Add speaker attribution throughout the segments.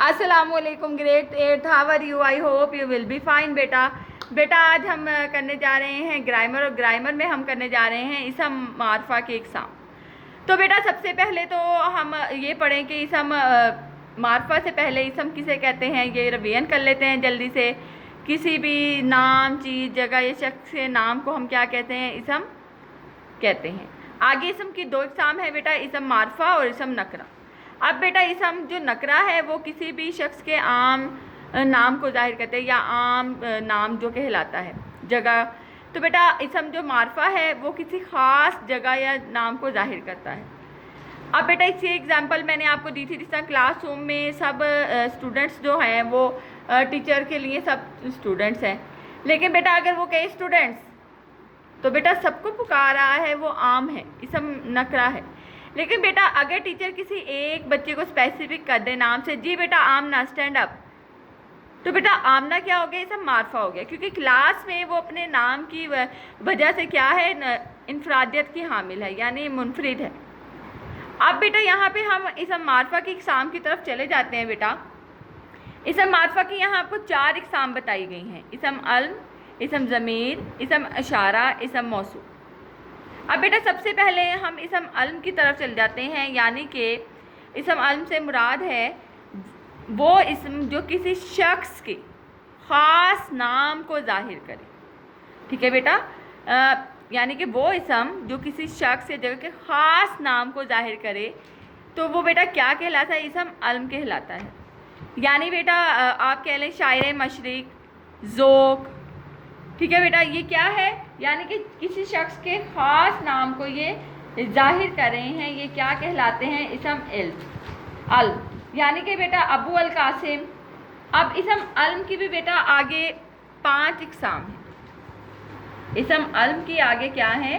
Speaker 1: السلام علیکم grade 8 how are you? I hope you will be fine بیٹا آج ہم کرنے جا رہے ہیں گرامر، اور گرامر میں ہم کرنے جا رہے ہیں اسم معرفہ کے اقسام۔ تو بیٹا سب سے پہلے تو ہم یہ پڑھیں کہ اسم معرفہ سے پہلے اسم کسے کہتے ہیں، یہ ریویژن کر لیتے ہیں جلدی سے۔ کسی بھی نام، چیز، جگہ یا شخص کے نام کو ہم کیا کہتے ہیں؟ اسم کہتے ہیں۔ آگے اسم کی دو اقسام ہے بیٹا، اسم معرفہ اور اسم نکرہ۔ اب بیٹا اسم جو نکرہ ہے وہ کسی بھی شخص کے عام نام کو ظاہر کرتے ہیں، یا عام نام جو کہلاتا ہے جگہ۔ تو بیٹا اسم جو معرفہ ہے وہ کسی خاص جگہ یا نام کو ظاہر کرتا ہے۔ اب بیٹا اس کی ایگزامپل میں نے آپ کو دی تھی، جس طرح کلاس روم میں سب اسٹوڈنٹس جو ہیں وہ ٹیچر کے لیے سب اسٹوڈنٹس ہیں، لیکن بیٹا اگر وہ کئی اسٹوڈنٹس تو بیٹا سب کو پکار رہا ہے، وہ عام ہے، اسم نکرہ ہے۔ لیکن بیٹا اگر ٹیچر کسی ایک بچے کو اسپیسیفک کر دے نام سے، جی بیٹا آمنہ اسٹینڈ اپ، تو بیٹا آمنہ کیا ہو گیا؟ اسم معرفہ ہو گیا، کیونکہ کلاس میں وہ اپنے نام کی وجہ سے کیا ہے؟ انفرادیت کی حامل ہے، یعنی منفرد ہے۔ اب بیٹا یہاں پہ ہم اسم معرفہ کی اقسام کی طرف چلے جاتے ہیں۔ بیٹا اسم معرفہ کی یہاں آپ کو 4 اقسام بتائی گئی ہیں: اسم علم، اسم ضمیر، اسم اشارہ، اسم موصول۔ اب بیٹا سب سے پہلے ہم اسم علم کی طرف چل جاتے ہیں، یعنی کہ اسم علم سے مراد ہے وہ اسم جو کسی شخص کے خاص نام کو ظاہر کرے۔ ٹھیک ہے بیٹا، یعنی کہ وہ اسم جو کسی شخص یا جگہ کے خاص نام کو ظاہر کرے تو وہ بیٹا کیا کہلاتا ہے؟ اسم علم کہلاتا ہے۔ یعنی بیٹا آپ کہہ لیں شاعر مشرق، ذوق۔ ٹھیک ہے بیٹا، یہ کیا ہے؟ یعنی کہ کسی شخص کے خاص نام کو یہ ظاہر کر رہے ہیں، یہ کیا کہلاتے ہیں؟ اسم علم۔ یعنی کہ بیٹا ابو القاسم۔ اب اسم علم کی بھی بیٹا آگے 5 اقسام ہیں۔ اسم علم کی آگے کیا ہے؟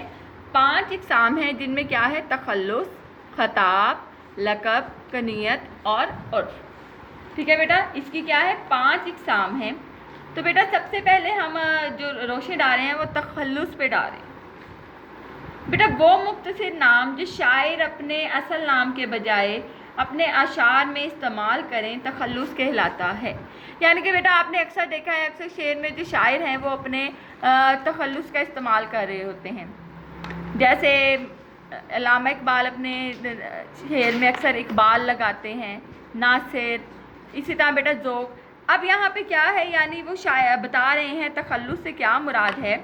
Speaker 1: 5 اقسام ہیں، جن میں کیا ہے؟ تخلص، خطاب، لقب، کنیت اور عرف۔ ٹھیک ہے بیٹا، اس کی کیا ہے؟ 5 اقسام ہیں۔ تو بیٹا سب سے پہلے ہم جو روشنی ڈالے ہیں وہ تخلص پہ ڈالیں۔ بیٹا وہ مختصر نام جو شاعر اپنے اصل نام کے بجائے اپنے اشعار میں استعمال کریں تخلص کہلاتا ہے۔ یعنی کہ بیٹا آپ نے اکثر دیکھا ہے، اکثر شعر میں جو شاعر ہیں وہ اپنے تخلص کا استعمال کر رہے ہوتے ہیں۔ جیسے علامہ اقبال اپنے شعر میں اکثر اقبال لگاتے ہیں، ناصر، اسی طرح بیٹا ذوق۔ اب یہاں پہ کیا ہے؟ یعنی وہ شاعر بتا رہے ہیں تخلص سے کیا مراد ہے؟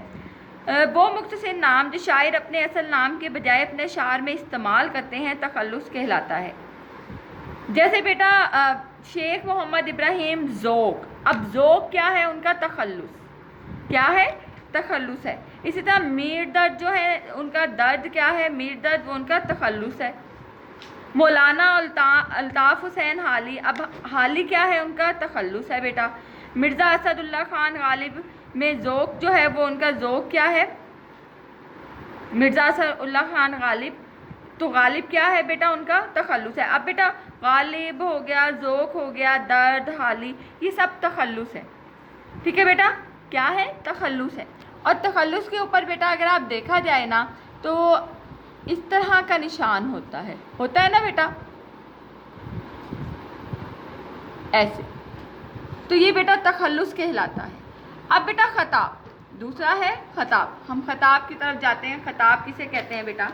Speaker 1: وہ مختصر نام جو شاعر اپنے اصل نام کے بجائے اپنے اشعار میں استعمال کرتے ہیں تخلص کہلاتا ہے۔ جیسے بیٹا شیخ محمد ابراہیم ذوق۔ اب ذوق کیا ہے؟ ان کا تخلص کیا ہے؟ تخلص ہے۔ اسی طرح میر درد جو ہے ان کا درد کیا ہے؟ میر درد، وہ ان کا تخلص ہے۔ مولانا الطاف حسین حالی، اب حالی کیا ہے؟ ان کا تخلص ہے بیٹا۔ مرزا اسد اللہ خان غالب میں ذوق جو ہے وہ ان کا ذوق کیا ہے؟ مرزا اسد اللہ خان غالب، تو غالب کیا ہے بیٹا؟ ان کا تخلص ہے۔ اب بیٹا غالب ہو گیا، ذوق ہو گیا، درد، حالی، یہ سب تخلص ہے۔ ٹھیک ہے بیٹا، کیا ہے؟ تخلص ہے۔ اور تخلص کے اوپر بیٹا اگر آپ دیکھا جائے نا تو اس طرح کا نشان ہوتا ہے نا بیٹا، ایسے۔ تو یہ بیٹا تخلص کہلاتا ہے۔ اب بیٹا خطاب، دوسرا ہے خطاب۔ ہم خطاب کی طرف جاتے ہیں۔ خطاب کسے کہتے ہیں بیٹا؟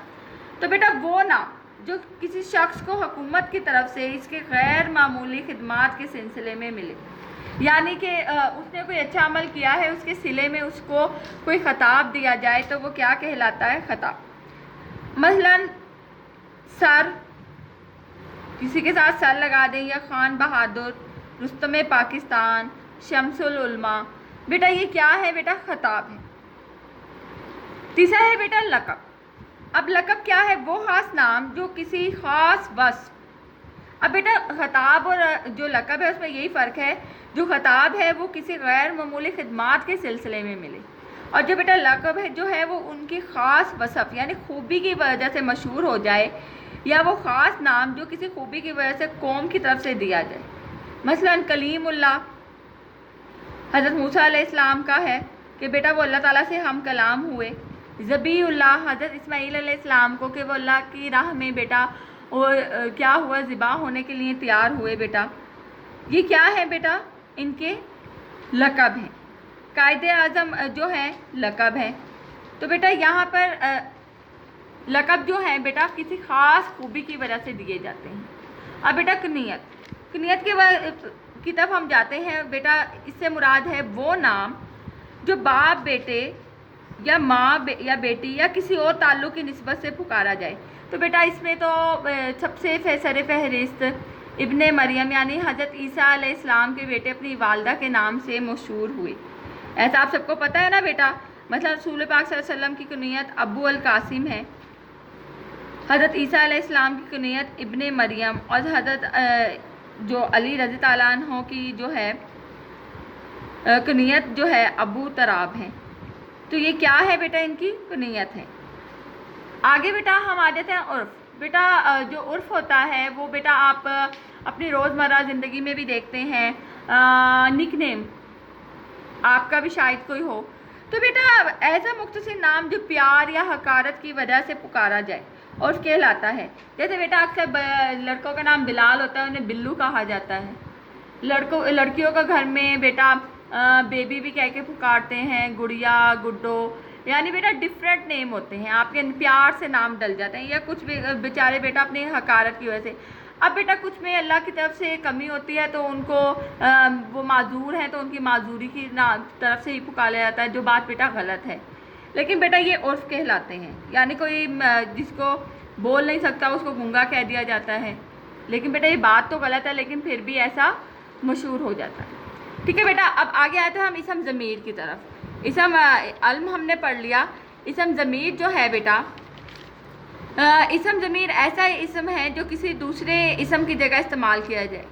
Speaker 1: تو بیٹا وہ نام جو کسی شخص کو حکومت کی طرف سے اس کے غیر معمولی خدمات کے سلسلے میں ملے، یعنی کہ اس نے کوئی اچھا عمل کیا ہے، اس کے صلے میں اس کو کوئی خطاب دیا جائے تو وہ کیا کہلاتا ہے؟ خطاب۔ مثلا سر، کسی کے ساتھ سر لگا دیں، یا خان بہادر، رستم پاکستان، شمس العلماء، بیٹا یہ کیا ہے؟ بیٹا خطاب ہے۔ تیسرا ہے بیٹا لقب۔ اب لقب کیا ہے؟ وہ خاص نام جو کسی خاص وصف۔ اب بیٹا خطاب اور جو لقب ہے اس میں یہی فرق ہے، جو خطاب ہے وہ کسی غیر معمولی خدمات کے سلسلے میں ملے، اور جو بیٹا لقب ہے جو ہے وہ ان کی خاص وصف یعنی خوبی کی وجہ سے مشہور ہو جائے، یا وہ خاص نام جو کسی خوبی کی وجہ سے قوم کی طرف سے دیا جائے۔ مثلا کلیم اللہ حضرت موسیٰ علیہ السلام کا ہے کہ بیٹا وہ اللہ تعالیٰ سے ہم کلام ہوئے۔ ذبیح اللہ حضرت اسماعیل علیہ السلام کو کہ وہ اللہ کی راہ میں بیٹا وہ کیا ہوا؟ ذبح ہونے کے لیے تیار ہوئے بیٹا۔ یہ کیا ہے بیٹا؟ ان کے لقب ہیں. قائد اعظم جو ہے لقب ہے. تو بیٹا یہاں پر لقب جو ہے بیٹا کسی خاص خوبی کی وجہ سے دیے جاتے ہیں. اب بیٹا کنیت کی طرف ہم جاتے ہیں. بیٹا اس سے مراد ہے وہ نام جو باپ بیٹے یا ماں یا بیٹی یا کسی اور تعلق کی نسبت سے پکارا جائے. تو بیٹا اس میں تو سب سے سر فہرست ابن مریم یعنی حضرت عیسیٰ علیہ السلام کے بیٹے اپنی والدہ کے نام سے مشہور ہوئے. ایسا آپ سب کو پتہ ہے نا بیٹا. مثلا رسول پاک صلی اللہ علیہ وسلم کی کنیت ابو القاسم ہے. حضرت عیسیٰ علیہ السلام کی کنیت ابن مریم اور حضرت جو علی رضی اللہ عنہ کی جو ہے کنیت جو ہے ابو تراب ہے. تو یہ کیا ہے بیٹا؟ ان کی کنیت ہے. آگے بیٹا ہم آ جاتے ہیں عرف. بیٹا جو عرف ہوتا ہے وہ بیٹا آپ اپنی روزمرہ زندگی میں بھی دیکھتے ہیں. نک نیم آپ کا بھی شاید کوئی ہو. تو بیٹا ایسا مختصر نام جو پیار یا حقارت کی وجہ سے پکارا جائے اور کہلاتا ہے. جیسے بیٹا اکثر لڑکوں کا نام بلال ہوتا ہے, انہیں بلو کہا جاتا ہے. لڑکیوں کا گھر میں بیٹا بیبی بھی کہہ کے پکارتے ہیں, گڑیا, گڈو, یعنی بیٹا ڈفرینٹ نیم ہوتے ہیں. آپ کے پیار سے نام ڈل جاتے ہیں یا کچھ بھی بیچارے بیٹا اپنی حقارت کی وجہ سے. اب بیٹا کچھ میں اللہ کی طرف سے کمی ہوتی ہے تو ان کو وہ معذور ہیں تو ان کی معذوری کی طرف سے ہی پکارا جاتا ہے, جو بات بیٹا غلط ہے. لیکن بیٹا یہ عرف کہلاتے ہیں. یعنی کوئی جس کو بول نہیں سکتا اس کو گنگا کہہ دیا جاتا ہے. لیکن بیٹا یہ بات تو غلط ہے لیکن پھر بھی ایسا مشہور ہو جاتا ہے. ٹھیک ہے بیٹا. اب آگے آتے ہیں ہم اسم ضمیر کی طرف. اسم علم ہم نے پڑھ لیا. اسم ضمیر جو ہے بیٹا اسم ضمیر ایسا اسم ہے جو کسی دوسرے اسم کی جگہ استعمال کیا جائے.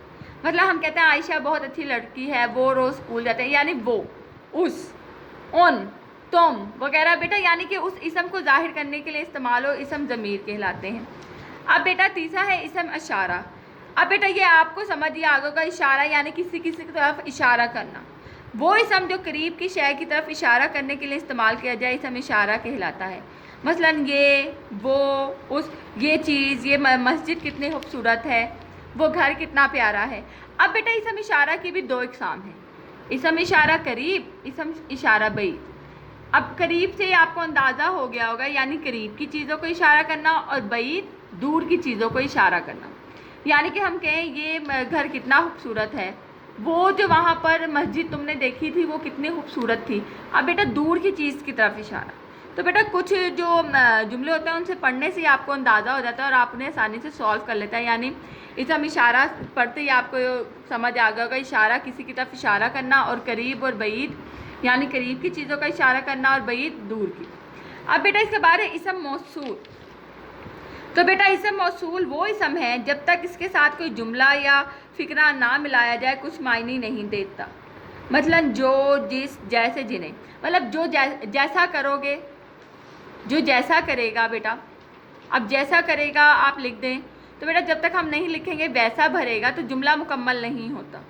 Speaker 1: مطلب ہم کہتے ہیں عائشہ بہت اچھی لڑکی ہے, وہ روز اسکول جاتے ہیں, یعنی وہ, اس, ان, تم وغیرہ بیٹا یعنی کہ اس اسم کو ظاہر کرنے کے لیے استعمال ہو, اسم ضمیر کہلاتے ہیں. اب بیٹا تیسرا ہے اسم اشارہ. اب بیٹا یہ آپ کو سمجھ ہی آگے ہوگا, اشارہ یعنی کسی کی طرف اشارہ کرنا. وہ اسم جو قریب کی شے کی طرف اشارہ کرنے کے لیے استعمال کیا جائے اسم اشارہ کہلاتا ہے. مثلا یہ, وہ, اس, یہ چیز, یہ مسجد کتنی خوبصورت ہے, وہ گھر کتنا پیارا ہے. اب بیٹا اسم اشارہ کی بھی دو اقسام ہیں, اسم اشارہ قریب, اسم اشارہ بعید. اب قریب سے آپ کو اندازہ ہو گیا ہوگا یعنی قریب کی چیزوں کو اشارہ کرنا, اور بعید دور کی چیزوں کو اشارہ کرنا. یعنی کہ ہم کہیں یہ گھر کتنا خوبصورت ہے, وہ جو وہاں پر مسجد تم نے دیکھی تھی وہ کتنی خوبصورت تھی. اب بیٹا دور کی چیز کی طرف اشارہ. تو بیٹا کچھ جو جملے ہوتے ہیں ان سے پڑھنے سے ہی آپ کو اندازہ ہو جاتا ہے اور آپ انہیں آسانی سے سولو کر لیتا ہے. یعنی اسم اشارہ پڑھتے ہی آپ کو سمجھ آ گیا ہوگا, اشارہ کسی کی طرف اشارہ کرنا, اور قریب اور بعید یعنی قریب کی چیزوں کا اشارہ کرنا اور بعید دور کی. اب بیٹا اس کے بعد ہے اسم موصول. تو بیٹا اسم موصول وہ اسم ہے جب تک اس کے ساتھ کوئی جملہ یا فقرہ نہ ملایا جائے کچھ معنی نہیں دیتا. مثلا جو, جس, جیسے, جنہیں. مطلب جو جیسا کرو گے, جو جیسا کرے گا بیٹا. اب جیسا کرے گا آپ لکھ دیں, تو بیٹا جب تک ہم نہیں لکھیں گے ویسا بھرے گا تو جملہ مکمل نہیں ہوتا.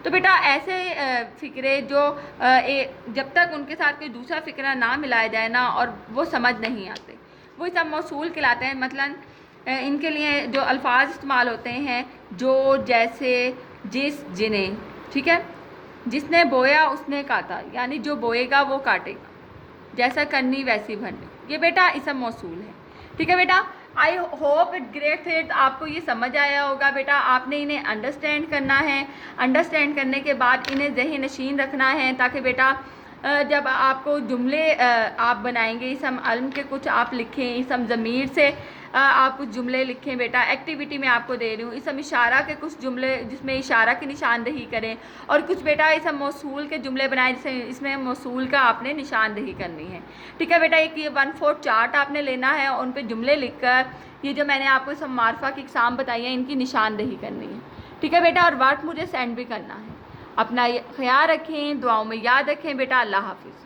Speaker 1: تو بیٹا ایسے فقرے جو جب تک ان کے ساتھ کوئی دوسرا فقرہ نہ ملایا جائے نا اور وہ سمجھ نہیں آتے, وہ اسم موصول کہلاتے ہیں. مثلا ان کے لیے جو الفاظ استعمال ہوتے ہیں جو, جیسے, جس, جنہیں. ٹھیک ہے. جس نے بویا اس نے کاٹا, یعنی جو بوئے گا وہ کاٹے گا. جیسا کرنی ویسی بھرنی, یہ بیٹا اسم موصول ہے. ٹھیک ہے بیٹا. I hope it great that آپ کو یہ سمجھ آیا ہوگا بیٹا. آپ نے انہیں انڈرسٹینڈ کرنا ہے. انڈرسٹینڈ کرنے کے بعد انہیں ذہن نشین رکھنا ہے تاکہ بیٹا جب آپ کو جملے آپ بنائیں گے اسم علم کے کچھ آپ لکھیں, اسم ضمیر سے آپ کچھ جملے لکھیں. بیٹا ایکٹیویٹی میں آپ کو دے رہی ہوں. اسم اشارہ کے کچھ جملے جس میں اشارہ کی نشاندہی کریں, اور کچھ بیٹا اسم موصول کے جملے بنائیں جسے اس میں موصول کا آپ نے نشاندہی کرنی ہے. ٹھیک ہے بیٹا. ایک یہ 1/4 چارٹ آپ نے لینا ہے, ان پہ جملے لکھ کر یہ جو میں نے آپ کو اسم معرفہ کی اقسام بتائی ہیں ان کی نشاندہی کرنی ہے. ٹھیک ہے بیٹا. اور ورک مجھے سینڈ بھی کرنا ہے. اپنا خیال رکھیں, دعاؤں میں یاد رکھیں بیٹا. اللہ حافظ.